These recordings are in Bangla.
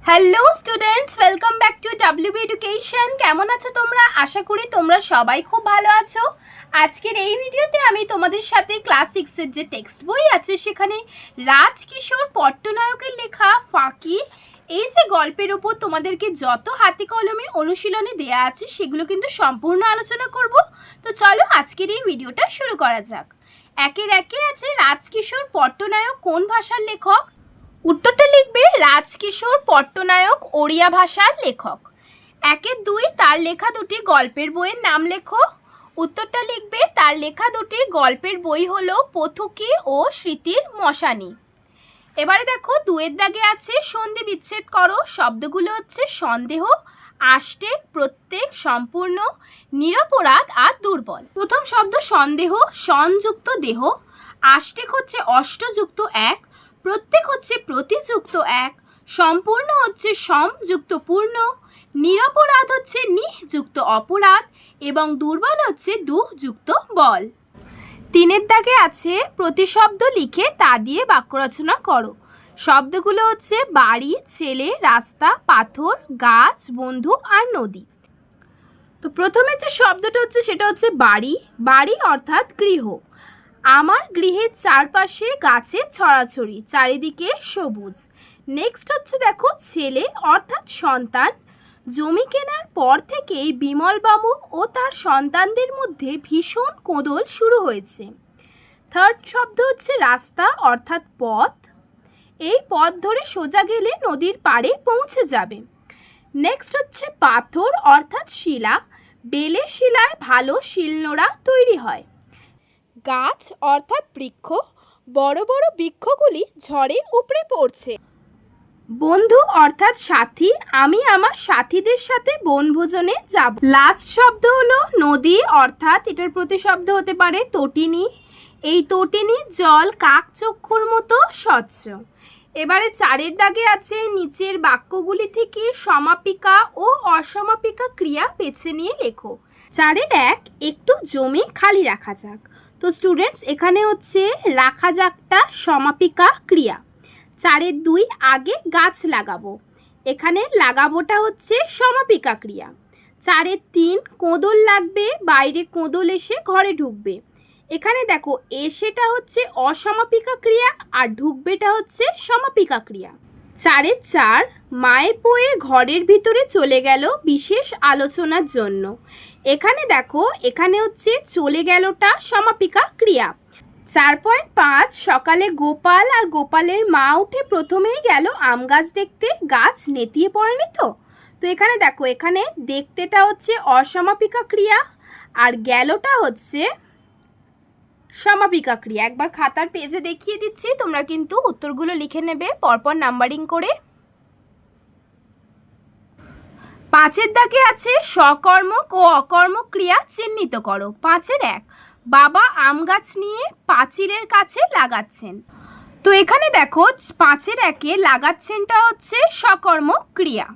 Hello students, welcome back to WB education. কেমন আছো তোমরা? আশা করি তোমরা সবাই খুব ভালো আছো। আজকের এই ভিডিওতে আমি তোমাদের সাথে ক্লাস 6-এর যে টেক্সট বই আছে সেখানে রাজকিশোর পট্টনায়কের লেখা ফাঁকি এই যে গল্পের ওপর তোমাদেরকে যত হাতে কলমে অনুশীলনে দেয়া আছে সেগুলো কিন্তু সম্পূর্ণ আলোচনা করব। তো চলো আজকের এই ভিডিওটা শুরু করা যাক। একের একে আছে রাজকিশোর পট্টনায়ক কোন ভাষার লেখক? উত্তরটা লিখবে রাজকিশোর পট্টনায়ক ওড়িয়া ভাষার লেখক। একের দুই তার লেখা দুটি গল্পের বইয়ের নাম লেখো। উত্তরটা লিখবে তার লেখা দুটি গল্পের বই হলো পথুকি ও স্মৃতির মশানি। এবারে দেখো দুয়ের দাগে আছে সন্ধি বিচ্ছেদ করো। শব্দগুলো হচ্ছে সন্দেহ, আষ্টে, প্রত্যেক, সম্পূর্ণ, নিরপরাধ আর দুর্বল। প্রথম শব্দ সন্দেহ, সংযুক্ত দেহ। আষ্টেক হচ্ছে অষ্টযুক্ত এক, প্রত্যেক হচ্ছে প্রতিযুক্ত এক, সম্পূর্ণ হচ্ছে সমযুক্ত পূর্ণ, নিরপরাধ হচ্ছে নিযুক্ত অপরাধ এবং দুর্বল হচ্ছে দুযুক্ত বল। তিনের দাগে আছে প্রতিশব্দ লিখে তা দিয়ে বাক্য রচনা করো। শব্দগুলো হচ্ছে বাড়ি, ছেলে, রাস্তা, পাথর, গাছ, বন্ধু আর নদী। তো প্রথমে যে শব্দটা হচ্ছে সেটা হচ্ছে বাড়ি। বাড়ি অর্থাৎ গৃহ। আমার গৃহের চারপাশে গাছের ছড়াছড়ি, চারিদিকে সবুজ। নেক্সট হচ্ছে দেখো ছেলে অর্থাৎ সন্তান। জমি কেনার পর থেকেই বিমলবাবু ও তার সন্তানদের মধ্যে ভীষণ কোঁদল শুরু হয়েছে। থার্ড শব্দ হচ্ছে রাস্তা অর্থাৎ পথ। এই পথ ধরে সোজা গেলে নদীর পাড়ে পৌঁছে যাবে। নেক্সট হচ্ছে পাথর অর্থাৎ শিলা। বেলের শিলায় ভালো শিলনোড়া তৈরি হয়। গাছ অর্থাৎ বৃক্ষ। বড় বড় বৃক্ষগুলি ঝড়ে উপড়ে পড়ছে। বন্ধু অর্থাৎ সাথী। আমি আমার সাথীদের সাথে বনভোজনে যাব। লাস্ট শব্দ হলো নদী অর্থাৎ এটার প্রতিশব্দ হতে পারে তটিনী। এই তটিনীর জল কাকচক্ষুর মতো স্বচ্ছ। এবারে চারের দাগে আছে নিচের বাক্যগুলি থেকে সমাপিকা ও অসমাপিকা ক্রিয়া বেছে নিয়ে লেখো। চারের এক একটু জমি খালি রাখা যাক। তো স্টুডেন্টস এখানে হচ্ছে রাখা যাকটা সমাপিকা ক্রিয়া। চারের দুই আগে গাছ লাগাবো, এখানে লাগাবোটা হচ্ছে সমাপিকা ক্রিয়া। চারের তিন কোঁদল লাগবে, বাইরে কোঁদল এসে ঘরে ঢুকবে। এখানে দেখো এসেটা হচ্ছে অসমাপিকা ক্রিয়া আর ঢুকবেটা হচ্ছে সমাপিকা ক্রিয়া। চারের চার মায়ের বয়ে ঘরের ভিতরে চলে গেল বিশেষ আলোচনার জন্য। এখানে দেখো এখানে হচ্ছে চলে গেলটা সমাপিকা ক্রিয়া। 4.5 সকালে গোপাল আর গোপালের মা উঠে প্রথমেই গেল আম গাছ দেখতে। গাছ নেতিয়ে পড়েনি তো? তো এখানে দেখো এখানে দেখতেটা হচ্ছে অসমাপিকা ক্রিয়া আর গেলটা হচ্ছে সমাপিকা ক্রিয়া। একবার খাতার পেজে দেখিয়ে দিচ্ছি, তোমরা কিন্তু উত্তরগুলো লিখে নেবে পরপর নাম্বারিং করে। পাঁচের দাগে আছে সকর্মক ও অকর্মক ক্রিয়া চিহ্নিত করো। পাঁচের এক বাবা আম গাছ নিয়ে পাঁচিলের কাছে লাগাচ্ছেন। তো এখানে দেখো পাঁচের একে লাগাচ্ছেনটা হচ্ছে সকর্মক ক্রিয়া।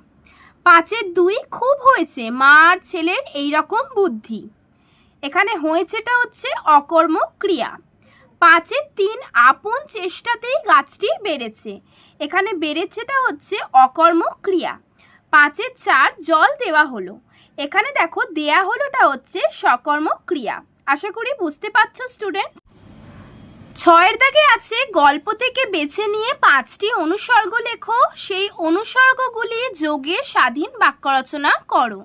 পাঁচের দুই খুব হয়েছে মা আর ছেলের এইরকম বুদ্ধি। এখানে হয়েছেটা হচ্ছে অকর্মক ক্রিয়া। পাঁচের তিন আপন চেষ্টাতেই গাছটি বেড়েছে। এখানে বেড়েছেটা হচ্ছে অকর্মক ক্রিয়া। পাঁচের চার জল দেওয়া হলো। এখানে দেখো দেয়া হলোটা হচ্ছে সকর্মক ক্রিয়া। আশা করি বুঝতে পারছো স্টুডেন্ট। ছয়ের দাগে আছে গল্প থেকে বেছে নিয়ে 5টি অনুসর্গ লেখো। সেই অনুসর্গগুলি যোগে স্বাধীন বাক্য রচনা করো।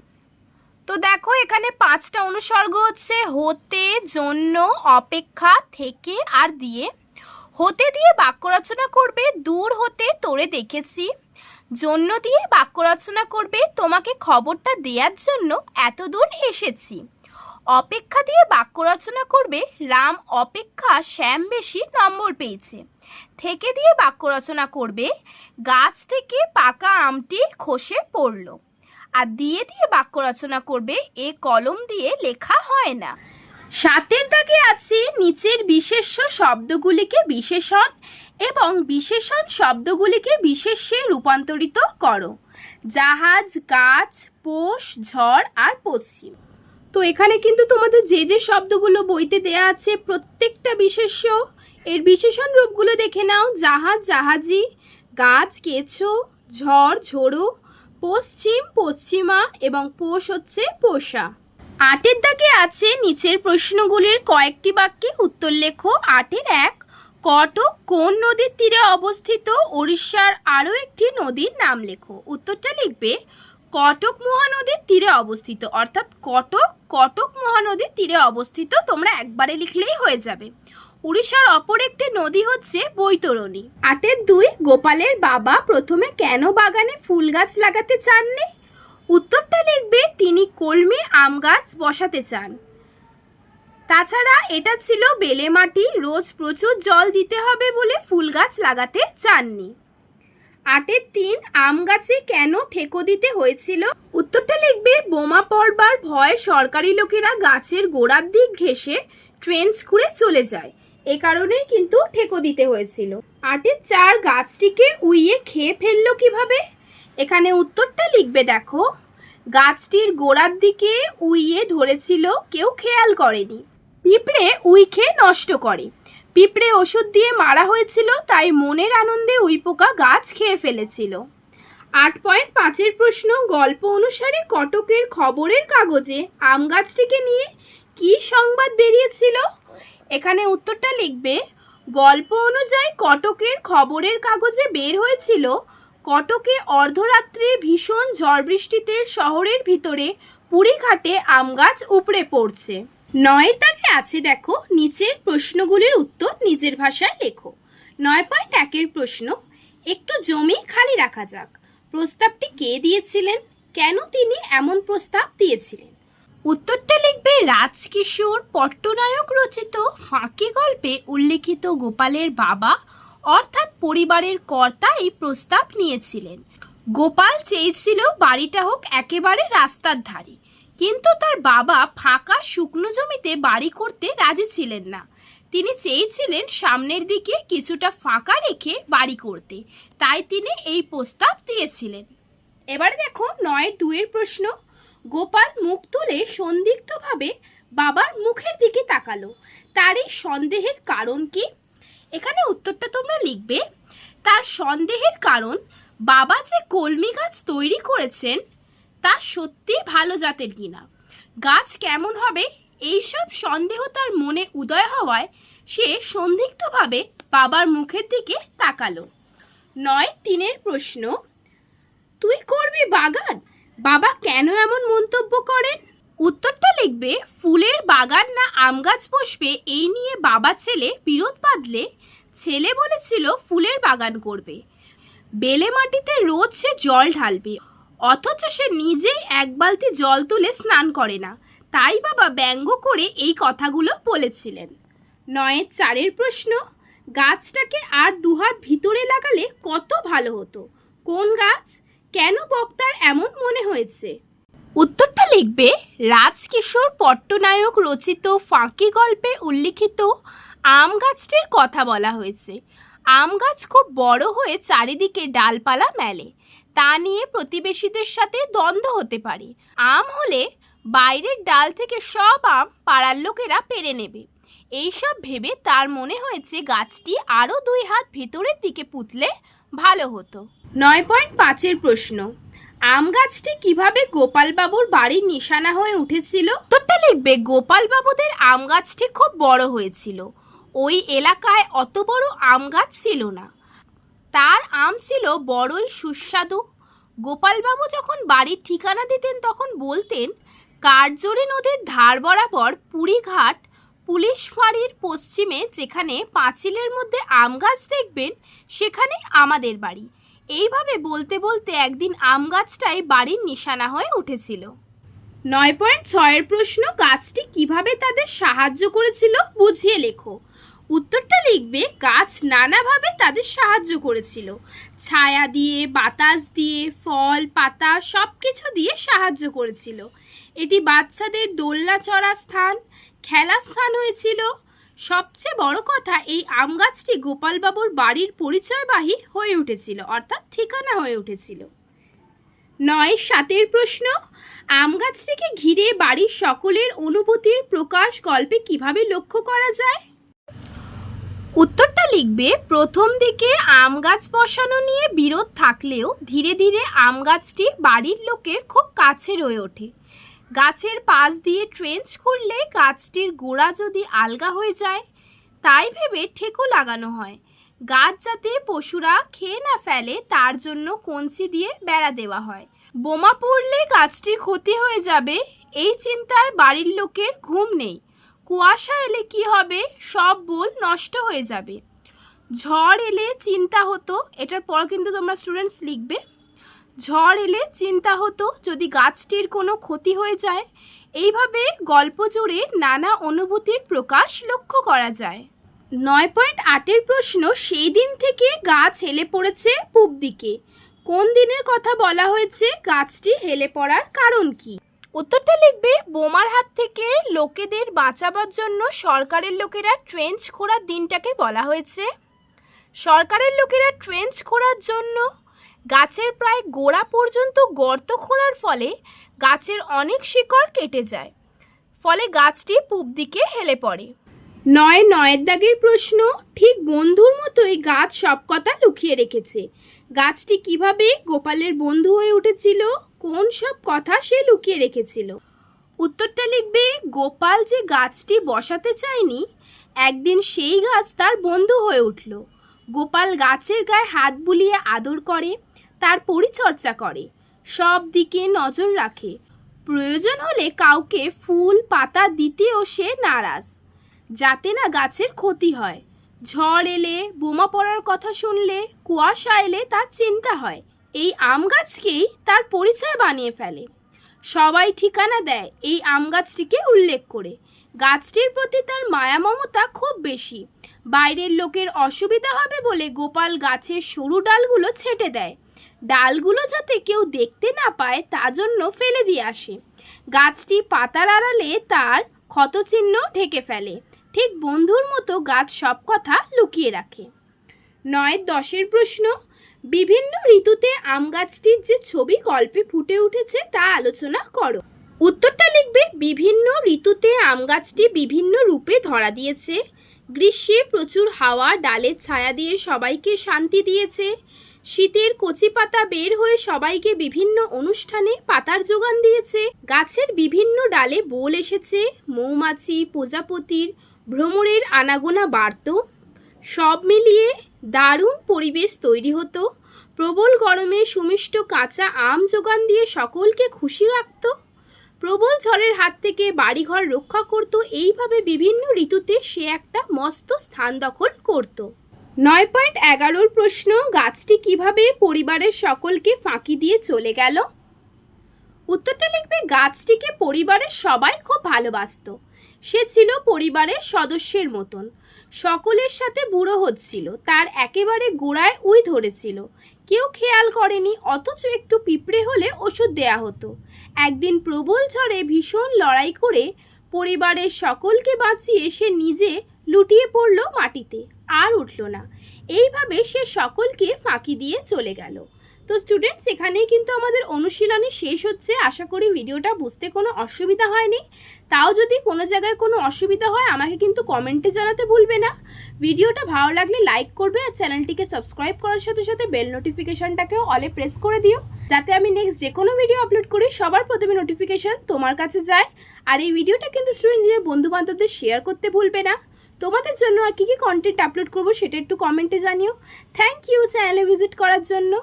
তো দেখো এখানে 5টা অনুসর্গ হচ্ছে হতে, জন্য, অপেক্ষা, থেকে আর দিয়ে। হতে দিয়ে বাক্য রচনা করবে দূর হতে তোরে দেখেছি। জন্য দিয়ে বাক্য রচনা করবে তোমাকে খবরটা দেওয়ার জন্য এত দূর এসেছি। অপেক্ষা দিয়ে বাক্য রচনা করবে রাম অপেক্ষা শ্যাম বেশি নম্বর পেয়েছে। থেকে দিয়ে বাক্য রচনা করবে গাছ থেকে পাকা আমটি খসে পড়ল। আর দিয়ে দিয়ে বাক্য রচনা করবে এ কলম দিয়ে লেখা হয় না। সাতের দাগে আছে নিচের বিশেষ্য শব্দগুলিকে বিশেষণ এবং বিশেষণ শব্দগুলিকে বিশেষ্যে রূপান্তরিত করো। জাহাজ, গাছ, পোষ, ঝড় আর পশ্চিম। তো এখানে কিন্তু তোমাদের যে যে শব্দগুলো বইতে দেয়া আছে প্রত্যেকটা বিশেষ্য, এর বিশেষণ রূপগুলো দেখে নাও। জাহাজ, জাহাজি, গাছ, কেঁচো, ঝড় ঝোড়ো, পশ্চিম পশ্চিমা এবং পোষ হচ্ছে পোষা। 8 দাগে আছে নিচের প্রশ্নগুলির কয়েকটি বাক্যে উত্তর লেখো। 8-1, কটক কোন নদীর তীরে অবস্থিত? ওড়িশার আরও একটি নদীর নাম লেখো। উত্তরটা লিখবে কটক মহানদীর তীরে অবস্থিত, অর্থাৎ কটক মহানদীর তীরে অবস্থিত। তোমরা একবারে লিখলেই হয়ে যাবে। উড়িষ্যার অপর একটি নদী হচ্ছে বৈতরণী। 8-2, গোপালের বাবা প্রথমে কেন বাগানে ফুল গাছ লাগাতে চাননি? উত্তরটা লিখবে তিনি কলমি আম গাছ বসাতে চান। তাছাড়া এটা ছিল বেলে মাটি, রোজ প্রচুর জল দিতে হবে বলে ফুল গাছ লাগাতে চাননি। 8-3, আম গাছে কেন ঠেকো দিতে হয়েছিল? উত্তরটা লিখবে বোমা পড়বার ভয়ে সরকারি লোকেরা গাছের গোড়ার দিক ঘেঁষে ট্রেন ছুঁড়ে চলে যায়, এ কারণেই কিন্তু ঠেকো দিতে হয়েছিল। 8-4, গাছটিকে উইয়ে খেয়ে ফেললো কিভাবে? এখানে উত্তরটা লিখবে দেখো গাছটির গোড়ার দিকে উইয়ে ধরেছিল, কেউ খেয়াল করেনি। পিঁপড়ে উই খেয়ে নষ্ট করে, পিঁপড়ে ওষুধ দিয়ে মারা হয়েছিল, তাই মনের আনন্দে উইপোকা গাছ খেয়ে ফেলেছিল। 8.5 প্রশ্ন, গল্প অনুসারে কটকের খবরের কাগজে আম গাছটিকে নিয়ে কি সংবাদ বেরিয়েছিল? এখানে উত্তরটা লিখবে গল্প অনুযায়ী কটকের খবরের কাগজে বের হয়েছিল কটকে অর্ধরাত্রে ভীষণ ঝড় বৃষ্টিতে শহরের ভিতরে পুরীঘাটে আম গাছ উপড়ে পড়ছে। 9 দাগে আছে দেখো নিচের প্রশ্নগুলির উত্তর নিজের ভাষায় লেখো। 9.1 প্রশ্ন, একটু জমি খালি রাখা যাক। প্রস্তাবটি কে দিয়েছিলেন? কেন তিনি এমন প্রস্তাব দিয়েছিলেন? উত্তরটা লিখবে রাজকিশোর পট্টনায়ক রচিত ফাঁকি গল্পে উল্লেখিত গোপালের বাবা অর্থাৎ পরিবারের কর্তা এই প্রস্তাব নিয়েছিলেন। গোপাল চেয়েছিল বাড়িটা হোক একেবারে রাস্তার ধারে, কিন্তু তার বাবা ফাঁকা শুকনো জমিতে বাড়ি করতে রাজি ছিলেন না। তিনি চেয়েছিলেন সামনের দিকে কিছুটা ফাঁকা রেখে বাড়ি করতে, তাই তিনি এই প্রস্তাব দিয়েছিলেন। এবার দেখো 9.2 প্রশ্ন, গোপাল মুখ তুলে সন্দিগ্ধভাবে বাবার মুখের দিকে তাকালো, তার এই সন্দেহের কারণ কি? এখানে উত্তরটা তোমরা লিখবে তার সন্দেহের কারণ বাবা যে কলমি গাছ তৈরি করেছেন তা সত্যি ভালো জাতের কিনা, গাছ কেমন হবে এইসব সন্দেহ তার মনে উদয় হওয়ায় সে সন্দিগ্ধভাবে বাবার মুখের দিকে তাকালো। 9.3 প্রশ্ন, তুই করবি বাগান? বাবা কেন এমন মন্তব্য করেন? উত্তরটা লিখবে ফুলের বাগান না আম গাছ বসবে এই নিয়ে বাবা ছেলে বিরোধ বাঁধলে ছেলে বলেছিল ফুলের বাগান করবে। বেলে মাটিতে রোজ সে জল ঢালবে, অথচ সে নিজেই 1 বালতি জল তুলে স্নান করে না, তাই বাবা ব্যঙ্গ করে এই কথাগুলো বলেছিলেন। 9.4 প্রশ্ন, গাছটাকে আর 2 হাত ভিতরে লাগালে কত ভালো হতো। কোন গাছ? কেন বক্তার এমন মনে হয়েছে? উত্তরটা লিখবে রাজকিশোর পট্টনায়ক রচিত ফাঁকি গল্পে উল্লিখিত আম গাছটির কথা বলা হয়েছে। আম গাছ খুব বড় হয়ে চারিদিকে ডালপালা মেলে, তা নিয়ে প্রতিবেশীদের সাথে দ্বন্দ্ব হতে পারে। আম হলে বাইরের ডাল থেকে সব আম পাড়ার লোকেরা পেরে নেবে, এইসব ভেবে তার মনে হয়েছে গাছটি আরও 2 হাত ভেতরের দিকে পুঁতলে ভালো হতো। 9.5 প্রশ্ন, আম গাছটি কিভাবে গোপালবাবুর বাড়ির নিশানা হয়ে উঠেছিল? উত্তরটা লিখবে গোপালবাবুদের আম গাছটি খুব বড় হয়েছিল, ওই এলাকায় অত বড় আম গাছ ছিল না, তার আম ছিল বড়ই সুস্বাদু। গোপালবাবু যখন বাড়ির ঠিকানা দিতেন তখন বলতেন কার্জরি নদীর ধার বরাবর পুরীঘাট পুলিশ ফাঁড়ির পশ্চিমে যেখানে পাঁচিলের মধ্যে আম গাছ দেখবেন সেখানে আমাদের বাড়ি। এইভাবে বলতে বলতে একদিন আম গাছটাই বাড়ির নিশানা হয়ে উঠেছিল। 9.6 প্রশ্ন, গাছটি কিভাবে তাদের সাহায্য করেছিল বুঝিয়ে লেখো। উত্তরটা লিখবে গাছ নানাভাবে তাদের সাহায্য করেছিল, ছায়া দিয়ে, বাতাস দিয়ে, ফল পাতা সব কিছু দিয়ে সাহায্য করেছিল। এটি বাচ্চাদের দোলনা চড়া স্থান, খেলার স্থান হয়েছিল। সবচেয়ে বড় কথা এই আম গাছটি গোপালবাবুর বাড়ির পরিচয়বাহী হয়ে উঠেছিল, অর্থাৎ ঠিকানা হয়ে উঠেছিল। 9.7 প্রশ্ন, আম গাছটিকে ঘিরে বাড়ির সকলের অনুভূতির প্রকাশ গল্পে কিভাবে লক্ষ্য করা যায়? উত্তরটা লিখবে প্রথম দিকে আম গাছ বসানো নিয়ে বিরোধ থাকলেও ধীরে ধীরে আম গাছটি বাড়ির লোকের খুব কাছে রয়ে ওঠে। গাছের পাশ দিয়ে ট্রেঞ্চ করলে গাছটির গোড়া যদি আলগা হয়ে যায় তাই ভেবে ঠেকো লাগানো হয়। গাছ যাতে পশুরা খেয়ে না ফেলে তার জন্য কঞ্চি দিয়ে বেড়া দেওয়া হয়। বোমা পড়লে গাছটির ক্ষতি হয়ে যাবে এই চিন্তায় বাড়ির লোকের ঘুম নেই। কুয়াশা এলে কি হবে, সব বোল নষ্ট হয়ে যাবে। ঝড় এলে চিন্তা হতো, এটার পর কিন্তু তোমরা স্টুডেন্টস লিখবে, ঝড় এলে চিন্তা হতো যদি গাছটির কোনো ক্ষতি হয়ে যায়। এইভাবে গল্প জুড়ে নানা অনুভূতির প্রকাশ লক্ষ্য করা যায়। 9.8-এর প্রশ্ন, সেই দিন থেকে গাছ হেলে পড়েছে পূব দিকে। কোন দিনের কথা বলা হয়েছে? গাছটি হেলে পড়ার কারণ কি? উত্তরটা লিখবে বোমার হাত থেকে লোকেদের বাঁচাবার জন্য সরকারের লোকেরা ট্রেঞ্চ খোঁড়ার দিনটাকে বলা হয়েছে। সরকারের লোকেরা ট্রেঞ্চ খোঁড়ার জন্য গাছের প্রায় গোড়া পর্যন্ত গর্ত খোঁড়ার ফলে গাছের অনেক শিকড় কেটে যায়, ফলে গাছটি পূব দিকে হেলে পড়ে। 9-9-এর দাগের প্রশ্ন, ঠিক বন্ধুর মতোই গাছ সব কথা লুকিয়ে রেখেছে। গাছটি কিভাবে গোপালের বন্ধু হয়ে উঠেছিল? কোন সব কথা সে লুকিয়ে রেখেছিল? উত্তরটা লিখবে গোপাল যে গাছটি বসাতে চায়নি, একদিন সেই গাছ তার বন্ধু হয়ে উঠল। গোপাল গাছের গায়ে হাত বুলিয়ে আদর করে, তার পরিচর্যা করে, সব দিকে নজর রাখে। প্রয়োজন হলে কাউকে ফুল পাতা দিতেও সে নারাজ, যাতে না গাছের ক্ষতি হয়। ঝড় এলে, বোমা পড়ার কথা শুনলে, কুয়াশা এলে তার চিন্তা হয়। এই আম গাছকেই তার পরিচয় বানিয়ে ফেলে। সবাই ঠিকানা দেয় এই আম গাছটিকে উল্লেখ করে। গাছটির প্রতি তার মায়া মমতা খুব বেশি। বাইরের লোকের অসুবিধা হবে বলে গোপাল গাছের সরু ডালগুলো ছেঁটে দেয়। ডালগুলো যাতে কেউ দেখতে না পায় তার জন্য ফেলে দিয়ে আসে। গাছটি পাতার আড়ালে তার ক্ষতচিহ্ন ঢেকে ফেলে। ঠিক বন্ধুর মতো গাছ সব কথা লুকিয়ে রাখে। 9-10-এর প্রশ্ন, বিভিন্ন ঋতুতে আম গাছটির যে ছবি গল্পে ফুটে উঠেছে তা আলোচনা করো। উত্তরটা লিখবে বিভিন্ন ঋতুতে আম গাছটি বিভিন্ন রূপে ধরা দিয়েছে। গ্রীষ্মে প্রচুর হাওয়া ডালের ছায়া দিয়ে সবাইকে শান্তি দিয়েছে। শীতের কচি পাতা বের হয়ে সবাইকে বিভিন্ন অনুষ্ঠানে পাতার যোগান দিয়েছে। গাছের বিভিন্ন ডালে বোল এসেছে, মৌমাছি প্রজাপতির ভ্রমরের আনাগোনা বাড়ত। সব মিলিয়ে দারুণ পরিবেশ তৈরি হতো। প্রবল গরমে সুমিষ্ট কাঁচা আম যোগান দিয়ে সকলকে খুশি রাখত। প্রবল ঝড়ের হাত থেকে বাড়িঘর রক্ষা করত। এইভাবে বিভিন্ন ঋতুতে সে একটা মস্ত স্থান দখল করত। 9.11-র প্রশ্ন, গাছটি কিভাবে পরিবারের সকলকে ফাঁকি দিয়ে চলে গেল? উত্তরটা লিখবে গাছটিকে পরিবারের সবাই খুব ভালোবাসত। সে ছিল পরিবারের সদস্যের মতন। সকলের সাথে বুড়ো হচ্ছিল, তার একেবারে গোড়ায় উই ধরেছিল। কেউ খেয়াল করেনি, অথচ একটু পিঁপড়ে হলে ওষুধ দেয়া হতো। একদিন প্রবল ঝড়ে ভীষণ লড়াই করে পরিবারের সকলকে বাঁচিয়ে সে নিজে লুটিয়ে পড়ল মাটিতে, আর উঠল না। এইভাবে সে সকলকে ফাঁকি দিয়ে চলে গেল। তো স্টুডেন্টস, এখানেই কিন্তু আমাদের অনুশীলনী শেষ হচ্ছে। আশা করি ভিডিওটা বুঝতে কোনো অসুবিধা হয়নি। তাও যদি কোনো জায়গায় কোনো অসুবিধা হয় আমাকে কিন্তু কমেন্টে জানাতে ভুলবে না। ভিডিওটা ভালো লাগলে লাইক করবে আর চ্যানেলটিকে সাবস্ক্রাইব করার সাথে সাথে বেল নোটিফিকেশনটাকেও অলে প্রেস করে দিও, যাতে আমি নেক্সট যে কোনো ভিডিও আপলোড করি সবার প্রথমে নোটিফিকেশন তোমার কাছে যায়। আর এই ভিডিওটা কিন্তু স্টুডেন্ট নিজের বন্ধু বান্ধবদের শেয়ার করতে ভুলবে না। তোমাদের জন্য আর কি কন্টেন্ট আপলোড করবো সেটা একটু কমেন্টে জানিও। থ্যাংক ইউ চ্যানেলে ভিজিট করার জন্য।